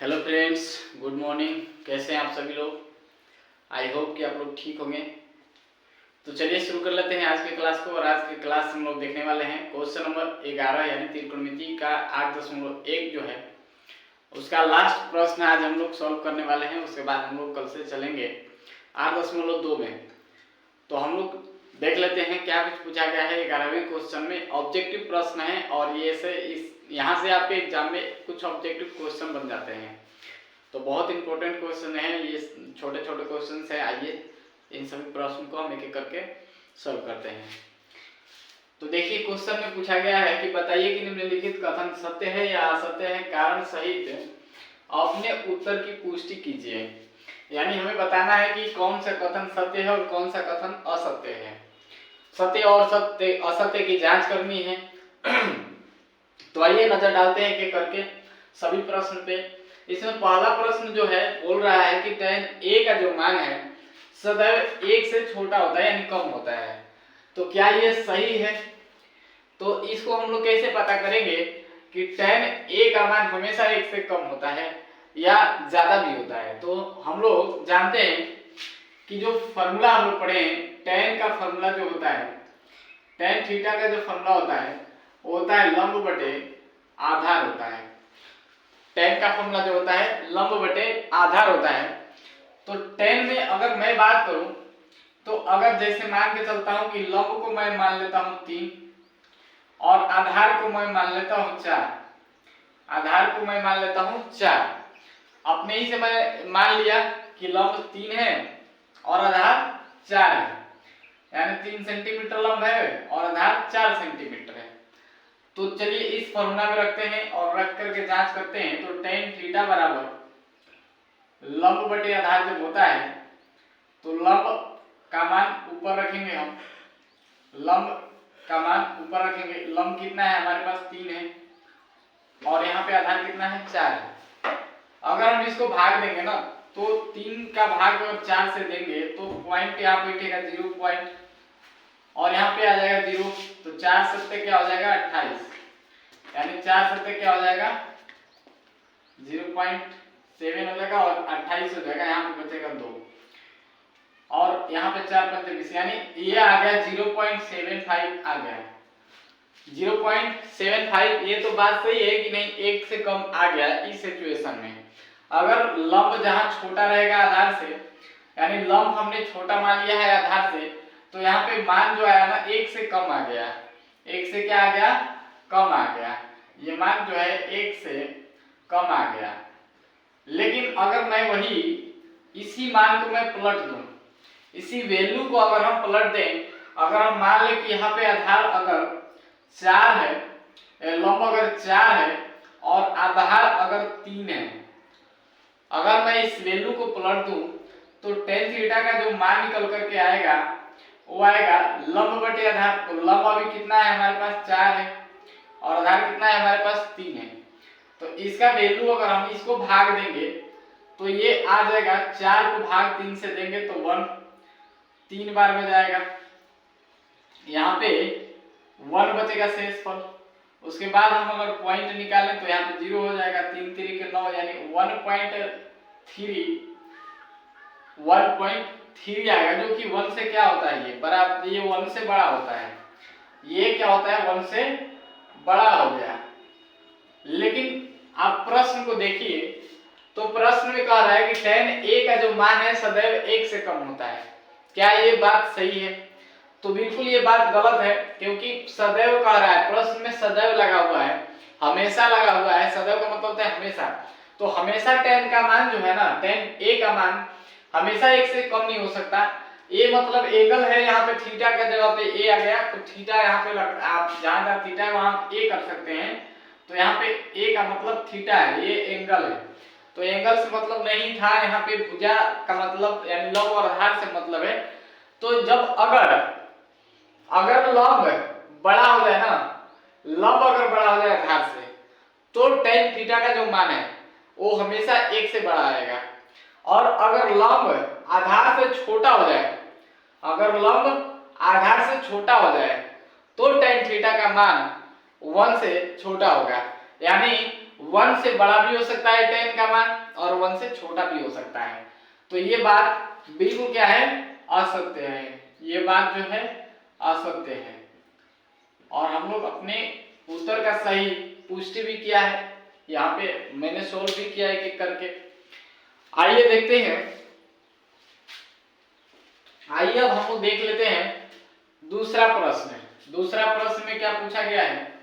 Hello friends, good morning. कैसे हैं आप सभी लोग? आई होप कि आप लोग ठीक होंगे। तो चलिए शुरू कर लेते हैं आज की क्लास को। और आज की क्लास हम लोग देखने वाले हैं क्वेश्चन नंबर 11 यानी त्रिकोणमिति का 8.1 जो है उसका लास्ट प्रश्न आज हम लोग सॉल्व करने वाले हैं। उसके बाद हम लोग कल से चलेंगे 8.2 में। तो हम लोग देख लेते हैं क्या कुछ पूछा गया है 11वें क्वेश्चन में। ऑब्जेक्टिव प्रश्न है और ये से इस यहाँ से आपके एग्जाम में कुछ ऑब्जेक्टिव क्वेश्चन बन जाते हैं। तो बहुत इंपॉर्टेंट क्वेश्चन है ये, छोटे छोटे क्वेश्चन है। आइए इन सभी प्रश्न को हम एक एक करके सॉल्व करते हैं। तो देखिए क्वेश्चन में पूछा गया है कि बताइए कि निम्नलिखित कथन सत्य है या असत्य है, कारण सहित अपने उत्तर की पुष्टि कीजिए। यानी हमें बताना है कि कौन सा कथन सत्य है और कौन सा कथन असत्य है। सत्य और सत्य असत्य की जांच करनी है। तो आइए नजर डालते हैं एक करके सभी प्रश्न पे। इसमें पहला प्रश्न जो है बोल रहा है कि tan a का जो मान है सदैव 1 से छोटा होता है यानी कम होता है। तो क्या ये सही है? तो इसको हम लोग कैसे पता करेंगे कि tan a का मान हमेशा 1 से कम होता है या ज्यादा भी होता है? तो हम लोग जानते हैं कि जो फॉर्मूला हम लोग पढ़े हैं, tan का फॉर्मूला जो होता है, tan थीटा का जो फॉर्मूला होता है वो होता है लंब बटे आधार होता है। tan का फॉर्मूला जो होता है लंब बटे आधार होता है। तो tan में अगर मैं बात करूं तो अगर जैसे मान के चलता हूं कि लंब को मैं मान लेता हूं 3 और आधार को मैं मान लेता हूं 4। आधार को मैं मान लेता हूं 4। अपने ही से मैं मान लिया कि लंब 3 है और आधार 4 है, यानी 3 सेंटीमीटर लंब है और आधार 4 सेंटीमीटर है। तो चलिए इस फॉर्मूला में रखते हैं और रख करके जांच करते हैं। तो tan थीटा बराबर लंब बटे आधार जब होता है तो लंब का मान ऊपर रखेंगे हम, लंब का मान ऊपर रखेंगे। लंब कितना है हमारे पास 3 है और यहाँ पे आधार कितना है 4 है। अगर हम इसको भाग देंगे ना तो 3 का भाग अगर 4 से देंगे तो पॉइंट यहाँ बैठेगा 0 पॉइंट और यहाँ पे आ जाएगा 0। तो 4 सत्ते क्या हो जाएगा 28, यानी 4 सत्ते क्या हो जाएगा 0.7 हो जाएगा और 28 हो जाएगा। यहाँ पे बचेगा 2 और यहाँ पे 4 पंचे 20, यानी ये आ गया 0.75 आ गया 0.75। ये तो बात सही है कि नहीं, 1 से कम आ गया इस सिचुएशन में। अगर लंब जहाँ छोटा रहेगा आधार से, यानी लंब हमने छोटा मान लिया है आधार से, तो यहाँ पे मान जो आया ना 1 से कम आ गया। 1 से क्या आ गया कम आ गया। ये मान जो है 1 से कम आ गया। लेकिन अगर मैं वही इसी मान को मैं पलट दूं, इसी वैल्यू को अगर हम पलट दें, अगर हम मान लें कि यहाँ पे आधार अगर 4 है, लंब अगर 4 है और आधार अगर 3 है, अगर मैं इस वैल्यू को पलट दूं तो tan थीटा का जो मान निकल करके आएगा वो आएगा लंब बटे आधार। तो लंब अभी कितना है हमारे पास 4 है और आधार कितना है हमारे पास 3 है। तो इसका वैल्यू अगर हम इसको भाग देंगे तो ये आ जाएगा 4 को भाग 3 से देंगे तो 1 3 बार में जाएगा, यहाँ पे 1 बचेगा शेषफल। उसके बाद हम अगर पॉइंट निकालें तो यहाँ पे 0 हो जाएगा, 3 3 के 9, यानी 1.3 आएगा, जो कि 1 से क्या होता है ये बराबर, ये 1 से बड़ा होता है। ये क्या होता है 1 से बड़ा हो गया। लेकिन आप प्रश्न को देखिए तो प्रश्न में कह रहा है कि tan a का जो मान है सदैव 1 से कम होता है। क्या ये बात सही है? तो बिल्कुल ये बात गलत है, क्योंकि सदैव कह रहा है, प्रश्न में सदैव लगा हुआ है, हमेशा लगा हुआ है। सदैव का मतलब है हमेशा। तो हमेशा tan का मान जो है ना, tan a का मान हमेशा 1 से कम नहीं हो सकता। a मतलब एंगल है, यहाँ पे थीटा का जगह पे a आ गया तो थीटा यहाँ पे आप जहां थीटा है वहां a कर सकते हैं। तो यहाँ पे a का मतलब थीटा है, ये एंगल है। तो एंगल से मतलब नहीं था, यहाँ पे भुजा का मतलब यानी लंब और आधार से मतलब है। तो जब अगर लंब बड़ा हो जाए ना, लंब अगर बड़ा हो जाए आधार से, तो tan थीटा का जो मान है वो हमेशा 1 से बड़ा आएगा। और अगर लंब आधार से छोटा हो जाए, अगर लंब आधार से छोटा हो जाए तो tan थीटा का मान 1 से छोटा होगा, यानी 1 से बड़ा भी हो सकता है tan का मान और 1 से छोटा भी हो सकता है। तो ये बात बिल्कुल क्या है, असत्य है, ये बात जो है असत्य है। और हम लोग अपने उत्तर का सही पुष्टि भी किया है, यहाँ पे मैंने सोल्व भी किया एक एक करके। आइए देखते हैं, आइए अब हम लोग देख लेते हैं दूसरा प्रश्न। दूसरा प्रश्न में क्या पूछा गया है,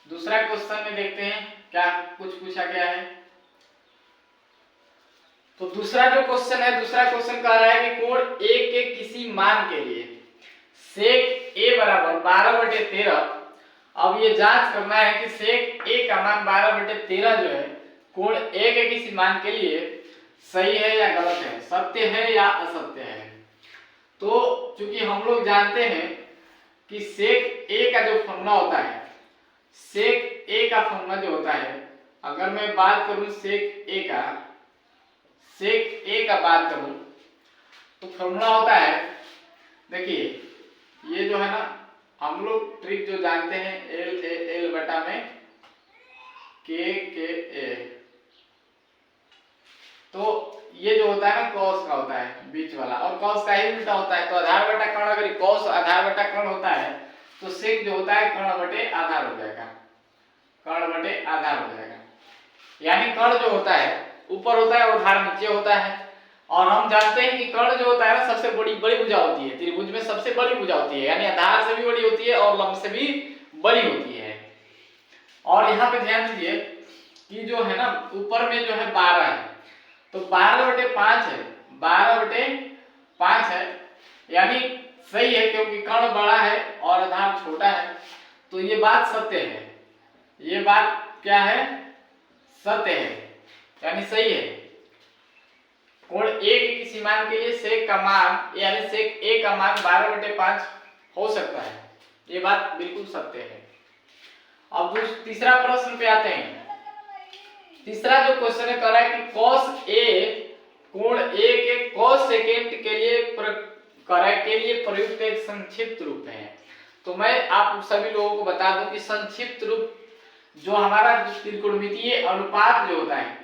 दूसरा क्वेश्चन में देखते हैं क्या कुछ पूछा गया है। तो दूसरा जो क्वेश्चन है, दूसरा क्वेश्चन कह रहा है कि कोण ए के किसी मान के लिए सेक ए बराबर 12/13। अब ये जांच करना है कि सेक ए का मान 12/13 जो है कोण ए के किसी मान के लिए सही है या गलत है, सत्य है या असत्य है। तो चूंकि हम लोग जानते हैं कि सेक ए का जो फॉर्मूला होता है, सेक ए का फॉर्मूला जो होता है, अगर मैं बात करूं सेक ए का बात करूं तो फॉर्मूला होता है, देखिए ये जो है ना, हम लोग ट्रिक जो जानते हैं एल बटा में के ए। तो ये जो होता है ना कॉस का होता है बीच वाला, और कॉस का ही उल्टा होता है। तो आधार बटा कर्ण, अगर कॉस आधार बटा कर्ण होता है तो सेक जो होता है कर्ण बटे आधार हो जाएगा, कर्ण बटे आधार हो जाएगा। यानी कर्ण जो होता है ऊपर होता है और आधार नीचे होता है। और हम जानते हैं कि कर्ण जो होता है ना सबसे बड़ी भुजा होती है, त्रिभुज में सबसे बड़ी भुजा होती है, यानी आधार से भी बड़ी होती है और लंब से भी बड़ी होती है। और यहाँ पे ध्यान दीजिए कि जो है ना ऊपर में जो है 12 है, तो 12/5 है, 12/5 है, यानी सही है क्योंकि कर्ण बड़ा है और आधार छोटा है। तो ये बात सत्य है, ये बात क्या है, सत्य है, यानी सही है। कोण ए के किसी मान के लिए सेक का मान यानी सेक ए का मान 12/5 हो सकता है, ये बात बिल्कुल सत्य है। अब तीसरा प्रश्न पे आते हैं। तीसरा जो क्वेश्चन है कह रहा है कि cos ए कोण ए के cos सेकेंड के लिए प्रयुक्त एक संक्षिप्त रूप है। तो मैं आप सभी लोगों को बता दूं कि संक्षिप्त रूप जो हमारा त्रिकोणमितीय अनुपात जो होता है,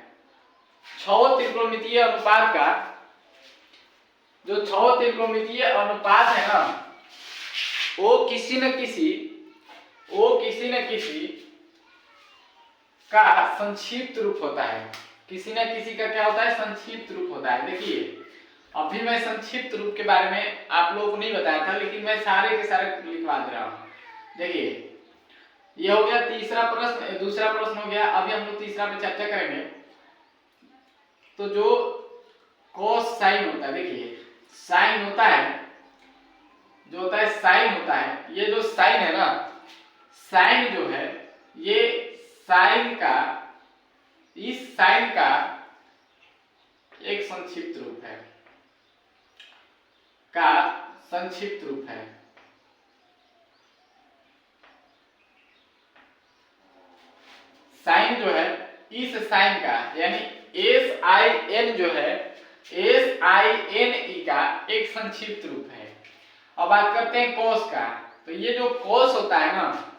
6 त्रिकोणमितीय अनुपात का जो 6 त्रिकोणमितीय अनुपात है ना, वो किसी न किसी का संक्षिप्त रूप होता है, किसी न किसी का क्या होता है, संक्षिप्त रूप होता है। देखिए अभी मैं संक्षिप्त रूप के बारे में आप लोगों को नहीं बताया था, लेकिन मैं सारे के सारे लिखवा दे रहा हूँ। देखिए ये हो गया तीसरा प्रश्न, दूसरा प्रश्न हो गया। अभी हम लोग तीसरा पे चर्चा करेंगे। तो जो cos साइन होता है, देखिए साइन होता है, जो होता है साइन होता है, ये जो साइन है ना, साइन जो है ये साइन का, इस साइन का एक संक्षिप्त रूप है, का संक्षिप्त रूप है। साइन जो है इस साइन का यानी SIN जो है SINE का एक संक्षिप्त रूप है। अब बात करते हैं cos का। तो ये जो cos होता है ना,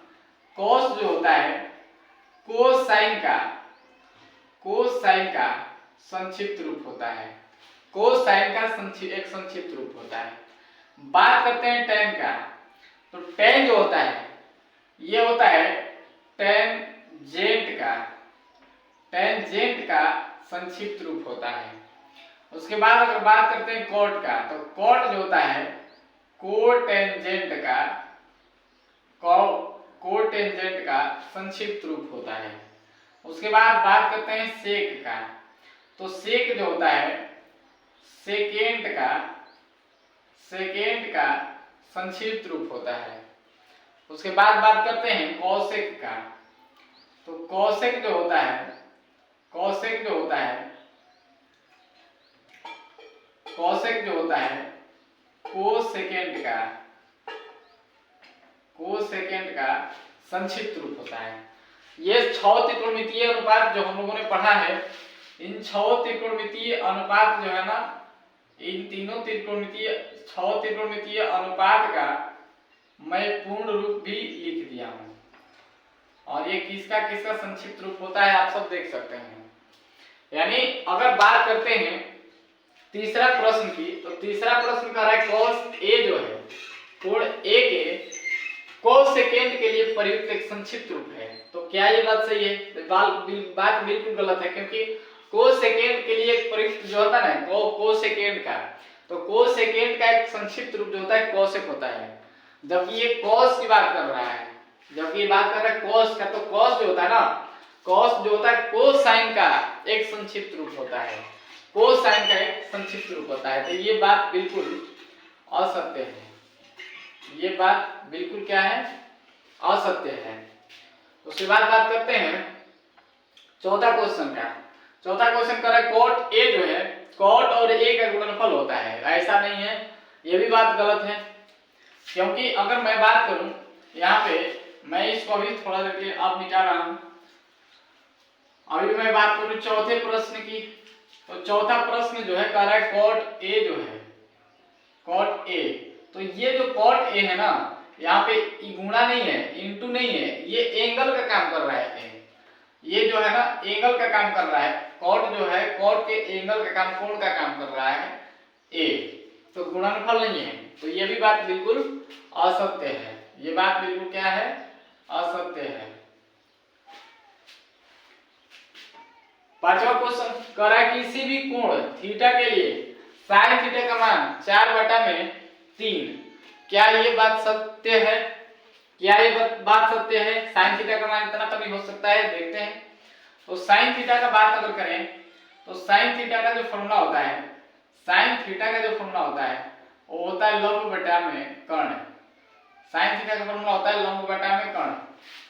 cos जो होता है कोसाइन का संक्षिप्त रूप होता है, कोसाइन का एक संक्षिप्त रूप होता है। बात करते हैं tan का। तो tan जो होता है ये होता है टेंजेंट का संक्षिप्त रूप होता है। उसके बाद अगर बात करते हैं cot का, तो cot जो होता है कोटेंजेंट का संक्षिप्त रूप होता है। उसके बाद बात करते हैं सेक का। तो सेक जो होता है सेकेंड का संक्षिप्त रूप होता है। उसके बाद बात करते हैं कौशिक का। तो कौशिक जो होता है कोसेकेंड का संक्षिप्त रूप होता है। ये 6 त्रिकोणमितीय अनुपात जो हम लोगों ने पढ़ा है, इन 6 त्रिकोणमितीय अनुपात जो है ना, इन तीनों 6 त्रिकोणमितीय अनुपात का मैं पूर्ण रूप भी लिख दिया हूं। और ये किसका किसका संक्षिप्त रूप होता है आप सब देख सकते हैं। यानी अगर बात करते हैं तीसरा प्रश्न की, तो तीसरा प्रश्न कह रहा है cos A जो है कोण A के cos सेकेंड के लिए प्रयुक्त एक संक्षिप्त रूप है। तो क्या ये बात सही है? बात बिल्कुल गलत है, क्योंकि cos सेकेंड के लिए एक प्रयुक्त जो होता है ना cos सेकेंड का, तो cos सेकेंड का एक संक्षिप्त रूप जो होता है cosec होता है। जबकि ये cos की बात कर रहा है, जबकि ये बात कर रहा है cos का, तो cos जो होता है ना, cos जो होता है कोसाइन का एक संक्षिप्त रूप होता है, कोसाइन का एक संक्षिप्त रूप होता है। तो ये बात बिल्कुल असत्य है, ये बात बिल्कुल क्या है? असत्य है। उसके बाद बात करते हैं चौथा क्वेश्चन का। चौथा क्वेश्चन कर रहा है cot A जो है cot और A का गुणनफल होता है। ऐसा नहीं है, ये भी बात गलत है, क्योंकि अगर मैं बात करूं यहाँ पे, मैं इसको अभी थोड़ा देर के लिए अब मिटा रहा हूं। अभी मैं बात करूं चौथे प्रश्न की, तो चौथा प्रश्न जो है कह रहा है cot A जो है cot A, तो ये जो cot A है ना, यहाँ पे गुणा नहीं है, इनटू नहीं है, ये एंगल का काम कर रहा है। ये जो है ना एंगल का काम कर रहा है, cot जो है cot के एंगल का काम, कोण का काम कर रहा है A, तो गुणनफल नहीं है। तो ये भी बात बिल्कुल असत्य है, ये बात बिल्कुल क्या है? असत्य है। पांचवा क्वेश्चन कह रहा है किसी भी कोण थीटा के लिए sin थीटा का मान 4/3, क्या ये बात सत्य है? क्या ये बात सत्य है? sin थीटा का मान इतना कभी हो सकता है? देखते हैं। तो sin थीटा का बात अगर करें तो sin थीटा का जो फॉर्मूला होता है, sin थीटा का जो फॉर्मूला होता है वो होता है लंब बटा में कर्ण। sin थीटा का फॉर्मूला होता है लंब बटा में कर्ण।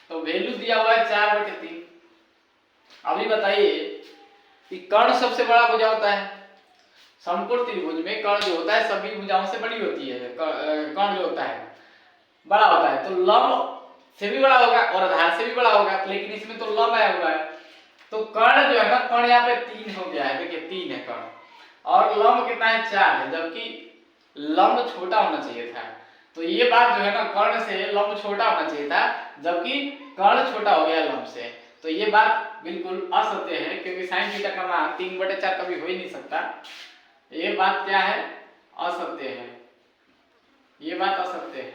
तो वैल्यू दिया हुआ है 4/3। अभी बताइए कि कर्ण सबसे बड़ा भुजा होता है, समकोण त्रिभुज में कर्ण जो होता है सभी भुजाओं से बड़ी होती है, कर्ण जो होता है बड़ा होता है, तो लंब से भी बड़ा होगा और आधार से भी बड़ा होगा, लेकिन इसमें तो लंब आया हुआ है, तो कर्ण जो है ना, कर्ण यहाँ पे 3 हो गया है, देखिए 3 है कर्ण, और लंब कितना है? 4 है, जबकि लंब छोटा होना चाहिए था। तो ये बात जो है ना, कर्ण से लंब छोटा होना चाहिए था, जबकि कर्ण छोटा हो गया लंब से। तो ये बात बिल्कुल असत्य है, क्योंकि sin थीटा का मान 3/4 कभी हो ही नहीं सकता। ये बात क्या है? असत्य है, ये बात असत्य है।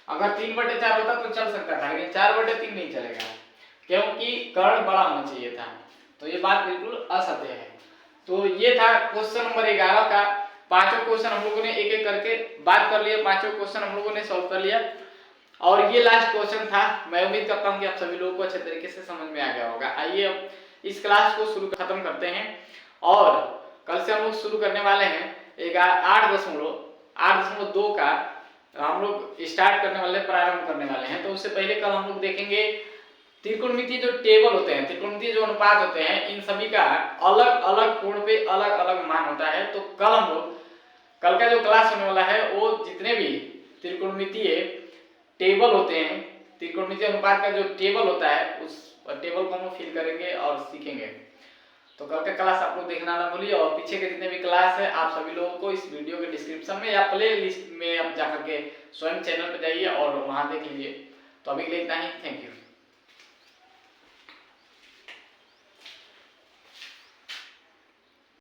अगर 3/4 होता तो चल सकता था, लेकिन 4/3 नहीं चलेगा, क्योंकि कर्ण बड़ा होना चाहिए था। तो ये बात बिल्कुल असत्य है। तो ये था क्वेश्चन नंबर 11 का। पांचों क्वेश्चन हम लोगों ने एक एक करके बात कर लिया, पांचों क्वेश्चन हम लोगों ने सॉल्व कर लिया, और ये लास्ट क्वेश्चन था। मैं उम्मीद करता हूँ कि आप सभी लोगों को अच्छे तरीके से समझ में आ गया होगा। आइए अब इस क्लास को खत्म करते हैं, और कल से हम लोग शुरू करने वाले हैं 8.2 का हम लोग स्टार्ट करने वाले, प्रारंभ करने वाले हैं। तो उससे पहले कल हम लोग देखेंगे त्रिकोणमितीय जो टेबल होते हैं, त्रिकोणमितीय जो अनुपात होते हैं, इन सभी का अलग अलग कोण पे अलग अलग मान होता है। तो कल हम लोग, कल का जो क्लास होने वाला है वो जितने भी त्रिकोणमितीय टेबल होते हैं, त्रिकोणमितीय अनुपात का जो टेबल होता है, उस टेबल को हम फिल करेंगे और सीखेंगे। तो कल का क्लास आप लोग देखना ना भूलिए, और पीछे के जितने भी क्लास है आप सभी लोगों को इस वीडियो के डिस्क्रिप्शन में या प्ले लिस्ट में आप जाकर के स्वयं चैनल पर जाइए और वहां देख लीजिए। तो अभी के लिए इतना ही, थैंक यू।